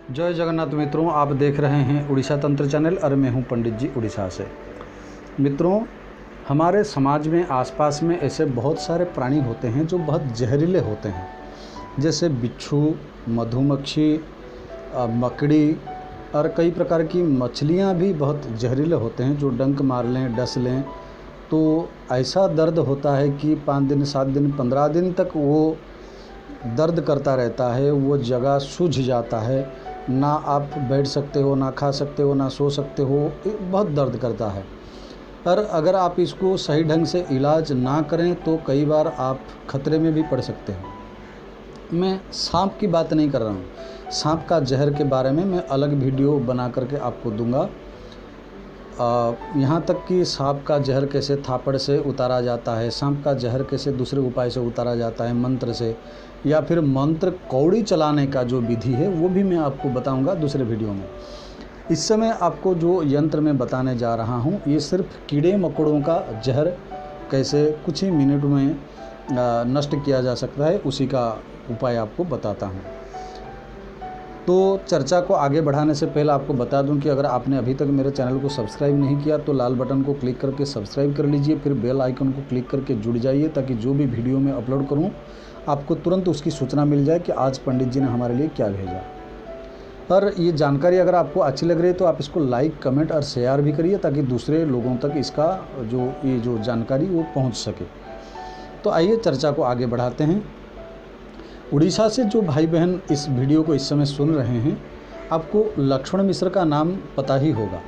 जय जगन्नाथ मित्रों, आप देख रहे हैं उड़ीसा तंत्र चैनल और मैं हूं पंडित जी उड़ीसा से। मित्रों, हमारे समाज में आसपास में ऐसे बहुत सारे प्राणी होते हैं जो बहुत जहरीले होते हैं, जैसे बिच्छू, मधुमक्खी, मकड़ी और कई प्रकार की मछलियां भी बहुत जहरीले होते हैं जो डंक मार लें, डस लें तो ऐसा दर्द होता है कि 5 दिन, 7 दिन, 15 दिन तक वो दर्द करता रहता है। वो जगह सूझ जाता है, ना आप बैठ सकते हो, ना खा सकते हो, ना सो सकते हो, बहुत दर्द करता है। और अगर आप इसको सही ढंग से इलाज ना करें तो कई बार आप खतरे में भी पड़ सकते हो। मैं सांप की बात नहीं कर रहा हूँ, सांप का जहर के बारे में मैं अलग वीडियो बना करके आपको दूंगा। यहाँ तक कि सांप का जहर कैसे थापड़ से उतारा जाता है, सांप का जहर कैसे दूसरे उपाय से उतारा जाता है, मंत्र से, या फिर मंत्र कौड़ी चलाने का जो विधि है वो भी मैं आपको बताऊंगा दूसरे वीडियो में। इस समय आपको जो यंत्र मैं बताने जा रहा हूँ ये सिर्फ कीड़े मकोड़ों का जहर कैसे कुछ ही मिनट में नष्ट किया जा सकता है, उसी का उपाय आपको बताता हूँ। तो चर्चा को आगे बढ़ाने से पहले आपको बता दूं कि अगर आपने अभी तक मेरे चैनल को सब्सक्राइब नहीं किया तो लाल बटन को क्लिक करके सब्सक्राइब कर लीजिए, फिर बेल आइकन को क्लिक करके जुड़ जाइए ताकि जो भी वीडियो मैं अपलोड करूं आपको तुरंत उसकी सूचना मिल जाए कि आज पंडित जी ने हमारे लिए क्या भेजा। और ये जानकारी अगर आपको अच्छी लग रही है तो आप इसको लाइक, कमेंट और शेयर भी करिए ताकि दूसरे लोगों तक इसका जो जानकारी वो पहुँच सके। तो आइए चर्चा को आगे बढ़ाते हैं। उड़ीसा से जो भाई बहन इस वीडियो को इस समय सुन रहे हैं, आपको लक्ष्मण मिश्र का नाम पता ही होगा।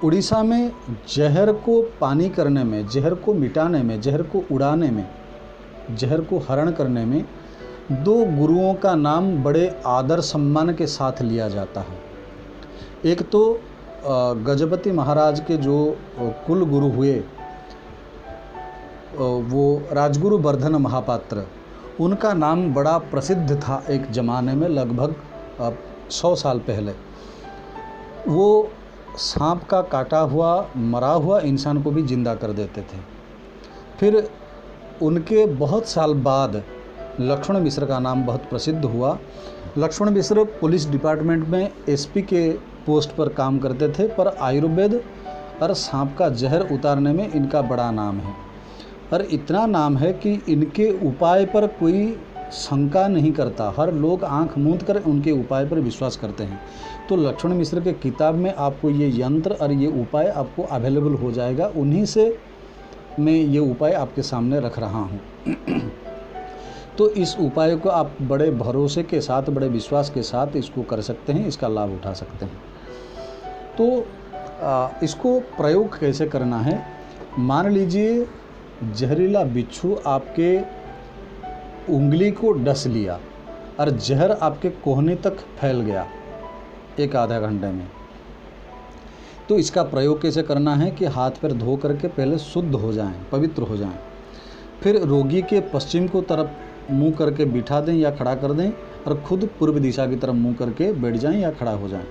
उड़ीसा में जहर को पानी करने में, जहर को मिटाने में, जहर को उड़ाने में, जहर को हरण करने में 2 गुरुओं का नाम बड़े आदर सम्मान के साथ लिया जाता है। एक तो गजपति महाराज के जो कुल गुरु हुए वो राजगुरु वर्धन महापात्र, उनका नाम बड़ा प्रसिद्ध था एक ज़माने में, लगभग 100 साल पहले। वो सांप का काटा हुआ, मरा हुआ इंसान को भी जिंदा कर देते थे। फिर उनके बहुत साल बाद लक्ष्मण मिश्र का नाम बहुत प्रसिद्ध हुआ। लक्ष्मण मिश्र पुलिस डिपार्टमेंट में एसपी के पोस्ट पर काम करते थे, पर आयुर्वेद और सांप का जहर उतारने में इनका बड़ा नाम है। और इतना नाम है कि इनके उपाय पर कोई शंका नहीं करता, हर लोग आंख मूंद कर उनके उपाय पर विश्वास करते हैं। तो लक्ष्मण मिश्र के किताब में आपको ये यंत्र और ये उपाय आपको अवेलेबल हो जाएगा, उन्हीं से मैं ये उपाय आपके सामने रख रहा हूँ। तो इस उपाय को आप बड़े भरोसे के साथ, बड़े विश्वास के साथ इसको कर सकते हैं, इसका लाभ उठा सकते हैं। तो इसको प्रयोग कैसे करना है, मान लीजिए जहरीला बिच्छू आपके उंगली को डस लिया और जहर आपके कोहनी तक फैल गया 1-आधा घंटे में। तो इसका प्रयोग कैसे करना है कि हाथ पैर धो करके पहले शुद्ध हो जाएं, पवित्र हो जाएं। फिर रोगी के पश्चिम को तरफ मुंह करके बिठा दें या खड़ा कर दें और खुद पूर्व दिशा की तरफ मुंह करके बैठ जाएं या खड़ा हो जाएं।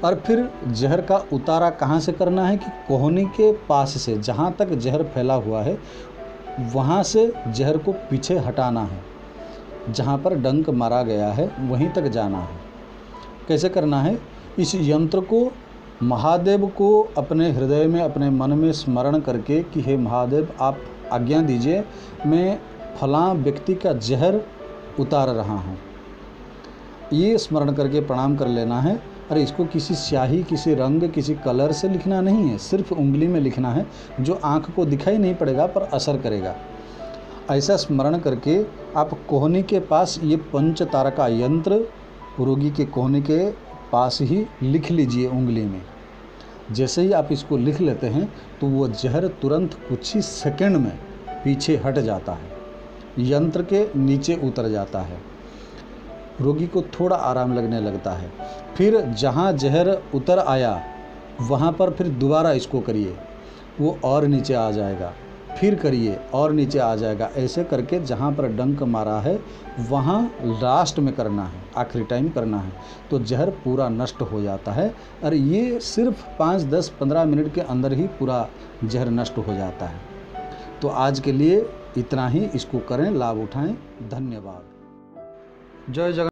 और फिर जहर का उतारा कहाँ से करना है कि कोहनी के पास से, जहाँ तक जहर फैला हुआ है वहाँ से जहर को पीछे हटाना है, जहाँ पर डंक मारा गया है वहीं तक जाना है। कैसे करना है, इस यंत्र को महादेव को अपने हृदय में, अपने मन में स्मरण करके कि हे महादेव आप आज्ञा दीजिए, मैं फलां व्यक्ति का जहर उतार रहा हूँ, ये स्मरण करके प्रणाम कर लेना है। और इसको किसी स्याही, किसी रंग, किसी कलर से लिखना नहीं है, सिर्फ उंगली में लिखना है, जो आँख को दिखाई नहीं पड़ेगा पर असर करेगा। ऐसा स्मरण करके आप कोहनी के पास ये पंचतारका यंत्र रोगी के कोहनी के पास ही लिख लीजिए उंगली में। जैसे ही आप इसको लिख लेते हैं तो वो जहर तुरंत कुछ ही सेकंड में पीछे हट जाता है, यंत्र के नीचे उतर जाता है, रोगी को थोड़ा आराम लगने लगता है। फिर जहाँ जहर उतर आया वहाँ पर फिर दोबारा इसको करिए, वो और नीचे आ जाएगा, फिर करिए और नीचे आ जाएगा। ऐसे करके जहाँ पर डंक मारा है वहाँ लास्ट में करना है, आखिरी टाइम करना है, तो जहर पूरा नष्ट हो जाता है। और ये सिर्फ 5, 10, 15 मिनट के अंदर ही पूरा जहर नष्ट हो जाता है। तो आज के लिए इतना ही, इसको करें, लाभ उठाएं। धन्यवाद। जय जगन्नाथ।